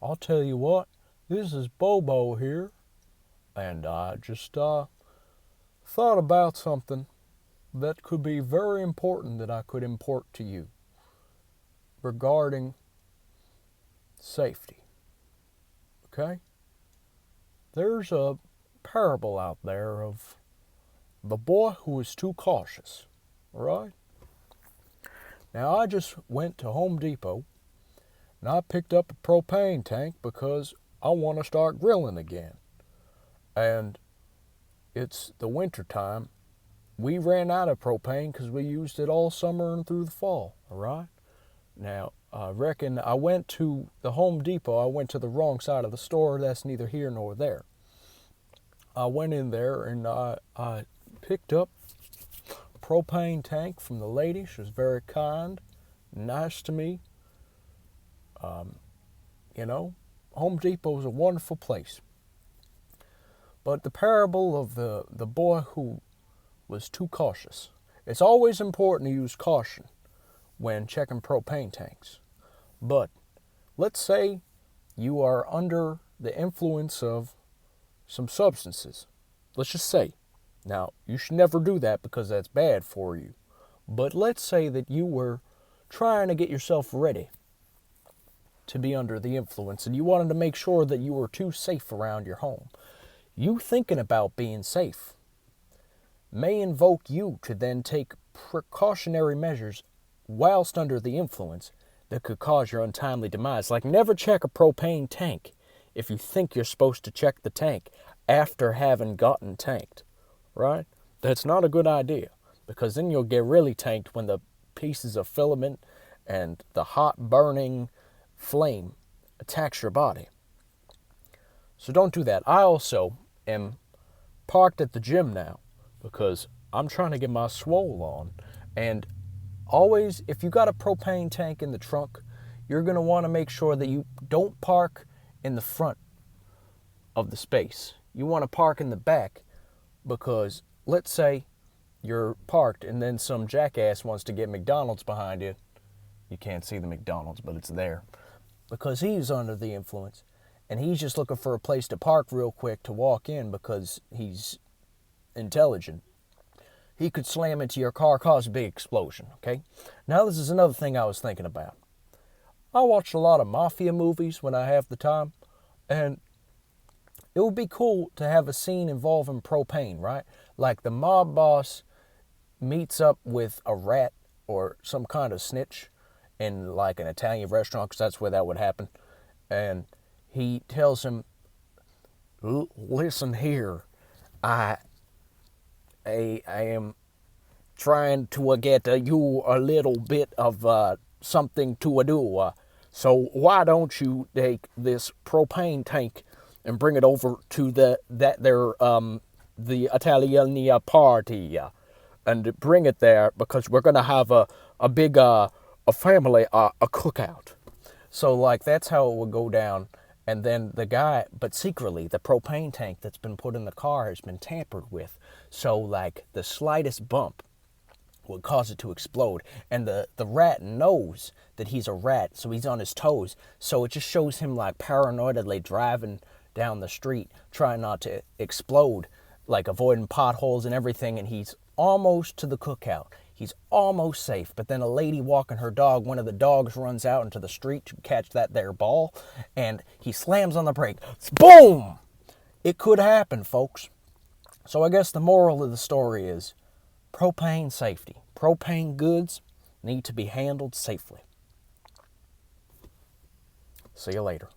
I'll tell you what, this is Bobo here, and I just thought about something that could be very important that I could import to you regarding safety. Okay? There's a parable out there of the boy who was too cautious, right? Now, I just went to Home Depot and I picked up a propane tank because I want to start grilling again. And it's the winter time. We ran out of propane because we used it all summer and through the fall, all right? Now, I reckon I went to the Home Depot. I went to the wrong side of the store. That's neither here nor there. I went in there and I picked up a propane tank from the lady. She was very kind, nice to me. You know, Home Depot is a wonderful place. But the parable of the boy who was too cautious. It's always important to use caution when checking propane tanks. But let's say you are under the influence of some substances. Let's just say. Now, you should never do that because that's bad for you. But let's say that you were trying to get yourself ready to be under the influence and you wanted to make sure that you were too safe around your home. You thinking about being safe may invoke you to then take precautionary measures whilst under the influence that could cause your untimely demise. Like, never check a propane tank if you think you're supposed to check the tank after having gotten tanked, right? That's not a good idea, because then you'll get really tanked when the pieces of filament and the hot burning flame attacks your body. So don't do that. I also am parked at the gym now because I'm trying to get my swole on. And always, if you got a propane tank in the trunk, you're going to want to make sure that you don't park in the front of the space. You want to park in the back because let's say you're parked and then some jackass wants to get McDonald's behind you. You can't see the McDonald's, but it's there. Because he's under the influence and he's just looking for a place to park real quick to walk in because he's intelligent. He could slam into your car, cause a big explosion, okay? Now this is another thing I was thinking about. I watch a lot of mafia movies when I have the time, and it would be cool to have a scene involving propane, right? Like the mob boss meets up with a rat or some kind of snitch in like an Italian restaurant, because that's where that would happen. And he tells him, listen here, I am trying to get you a little bit of something to do. So why don't you take this propane tank and bring it over to the Italiania party and bring it there because we're gonna have a big a family a cookout. So like that's how it would go down. And then the guy, but secretly, the propane tank that's been put in the car has been tampered with. So, like, the slightest bump would cause it to explode. And the rat knows that he's a rat, so he's on his toes. So it just shows him, like, paranoidly driving down the street, trying not to explode, like, avoiding potholes and everything. And he's almost to the cookout. He's almost safe, but then a lady walking her dog, one of the dogs runs out into the street to catch that there ball, and he slams on the brake. Boom! It could happen, folks. So I guess the moral of the story is propane safety. Propane goods need to be handled safely. See you later.